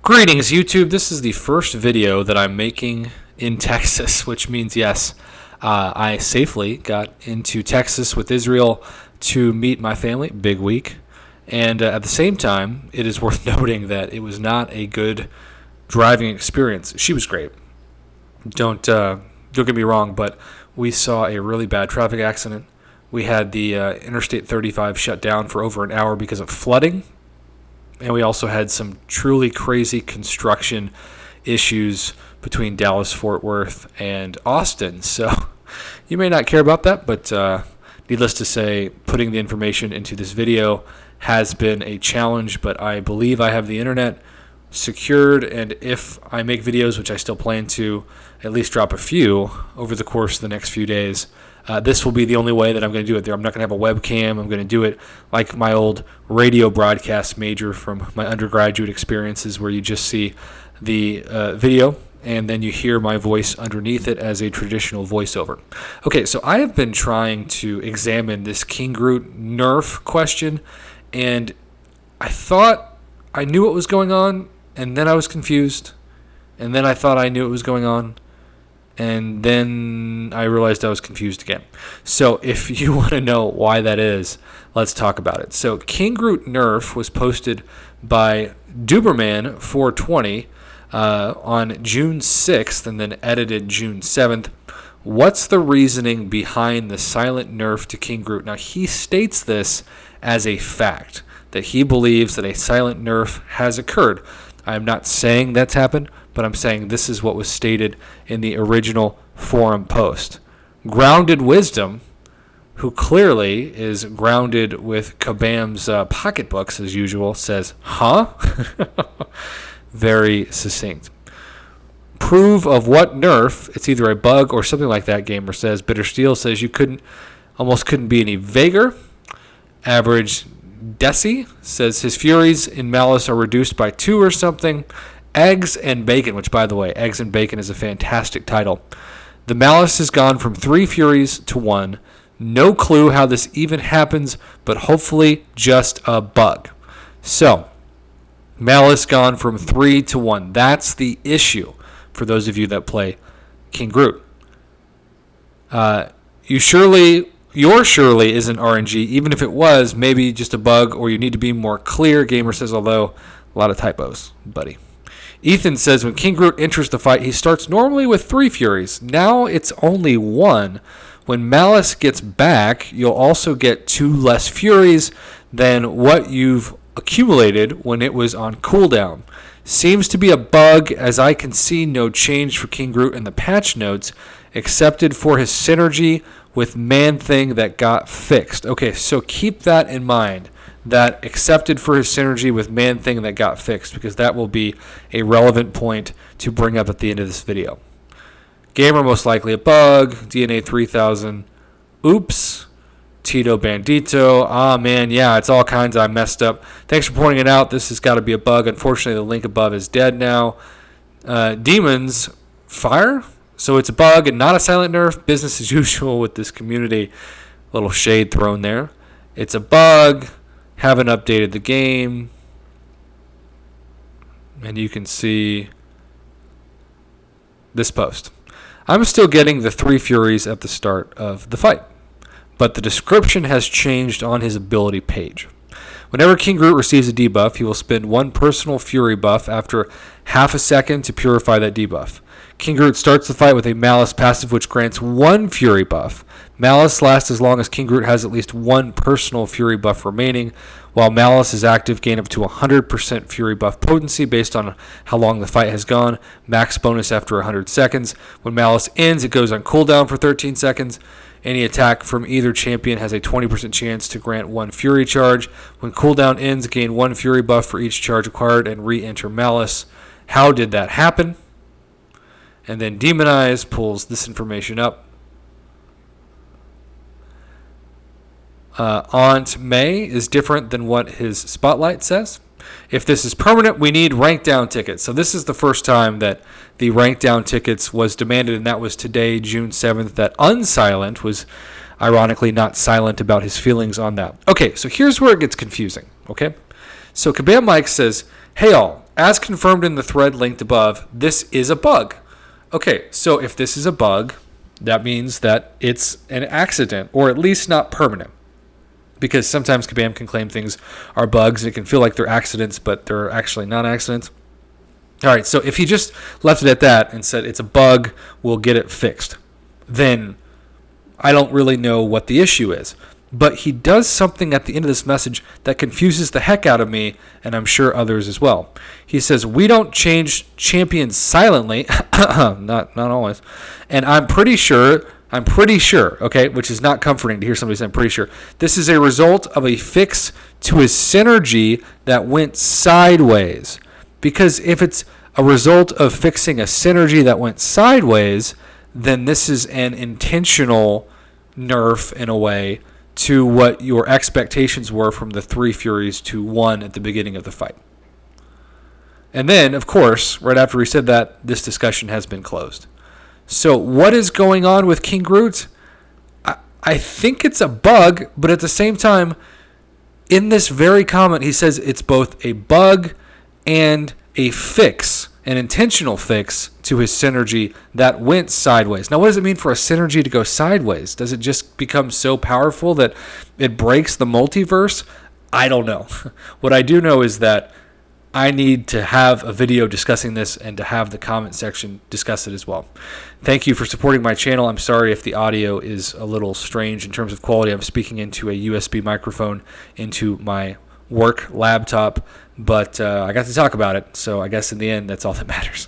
Greetings, YouTube. This is the first video that I'm making in Texas, which means, yes, I safely got into Texas with Israel to meet my family. Big week. And at the same time, it is worth noting that it was not a good driving experience. She was great. Don't get me wrong, but we saw a really bad traffic accident. We had the Interstate 35 shut down for over an hour because of flooding. And we also had some truly crazy construction issues between Dallas-Fort Worth and Austin. So you may not care about that, but needless to say, putting the information into this video has been a challenge, but I believe I have the internet secured, and if I make videos, which I still plan to at least drop a few over the course of the next few days, this will be the only way that I'm going to do it there. I'm not going to have a webcam. I'm going to do it like my old radio broadcast major from my undergraduate experiences, where you just see the video and then you hear my voice underneath it as a traditional voiceover. Okay, so I have been trying to examine this King Groot nerf question, and I thought I knew what was going on, and then I was confused, and then I thought I knew what was going on, and then I realized I was confused again. So if you want to know why that is, let's talk about it. So King Groot Nerf was posted by Duberman420 on June 6th and then edited June 7th. What's the reasoning behind the silent nerf to King Groot? Now, he states this as a fact, that he believes that a silent nerf has occurred. I'm not saying that's happened, but I'm saying this is what was stated in the original forum post. Grounded Wisdom, who clearly is grounded with Kabam's pocketbooks as usual, says, huh? Very succinct. Prove of what nerf, it's either a bug or something like that, Gamer says. Bitter Steel says you almost couldn't be any vaguer. Average Desi says his furies in Malice are reduced by 2 or something. Eggs and Bacon, which, by the way, Eggs and Bacon is a fantastic title. The Malice has gone from 3 furies to 1. No clue how this even happens, but hopefully just a bug. So, Malice gone from 3 to 1. That's the issue for those of you that play King Groot. Your surely isn't RNG. Even if it was, maybe just a bug, or you need to be more clear. Gamer says, although a lot of typos, buddy. Ethan says when King Groot enters the fight, he starts normally with 3 furies. Now it's only 1. When Malice gets back, you'll also get 2 less furies than what you've accumulated when it was on cooldown. Seems to be a bug, as I can see no change for King Groot in the patch notes, excepted for his synergy with Man-Thing that got fixed. Okay, so keep that in mind. That accepted for his synergy with Man-Thing that got fixed, because that will be a relevant point to bring up at the end of this video. Gamer, most likely a bug. DNA 3000. Oops. Tito Bandito. Ah, man, yeah, it's all kinds. I messed up. Thanks for pointing it out. This has got to be a bug. Unfortunately, the link above is dead now. Demons Fire. So it's a bug and not a silent nerf. Business as usual with this community. Little shade thrown there. It's a bug. Haven't updated the game. And you can see this post. I'm still getting the 3 furies at the start of the fight, but the description has changed on his ability page. Whenever King Groot receives a debuff, he will spend 1 personal fury buff after half a second to purify that debuff. King Groot starts the fight with a Malice passive, which grants 1 fury buff. Malice lasts as long as King Groot has at least 1 personal fury buff remaining. While Malice is active, gain up to 100% fury buff potency based on how long the fight has gone. Max bonus after 100 seconds. When Malice ends, it goes on cooldown for 13 seconds. Any attack from either champion has a 20% chance to grant 1 fury charge. When cooldown ends, gain 1 fury buff for each charge acquired and re-enter Malice. How did that happen? And then Demonize pulls this information up. Aunt May is different than what his spotlight says. If this is permanent, we need rank down tickets. So this is the first time that the rank down tickets was demanded, and that was today, June 7th, that Unsilent was ironically not silent about his feelings on that. Okay, so here's where it gets confusing, okay? So Kabam Mike says, hey all, As confirmed in the thread linked above, this is a bug. Okay, so if this is a bug, that means that it's an accident, or at least not permanent. Because sometimes Kabam can claim things are bugs, and it can feel like they're accidents, but they're actually not accidents. All right, so if he just left it at that and said it's a bug, we'll get it fixed, then I don't really know what the issue is. But he does something at the end of this message that confuses the heck out of me, and I'm sure others as well. He says, we don't change champions silently, not always, and I'm pretty sure, okay, which is not comforting to hear somebody say I'm pretty sure, this is a result of a fix to his synergy that went sideways. Because if it's a result of fixing a synergy that went sideways, then this is an intentional nerf in a way to what your expectations were from the 3 Furies to 1 at the beginning of the fight. And then, of course, right after he said that, this discussion has been closed. So what is going on with King Groot? I think it's a bug, but at the same time, in this very comment, he says it's both a bug and a fix, an intentional fix to his synergy that went sideways. Now, what does it mean for a synergy to go sideways? Does it just become so powerful that it breaks the multiverse? I don't know. What I do know is that I need to have a video discussing this and to have the comment section discuss it as well. Thank you for supporting my channel. I'm sorry if the audio is a little strange in terms of quality. I'm speaking into a USB microphone into my work laptop, but I got to talk about it, so I guess in the end, that's all that matters.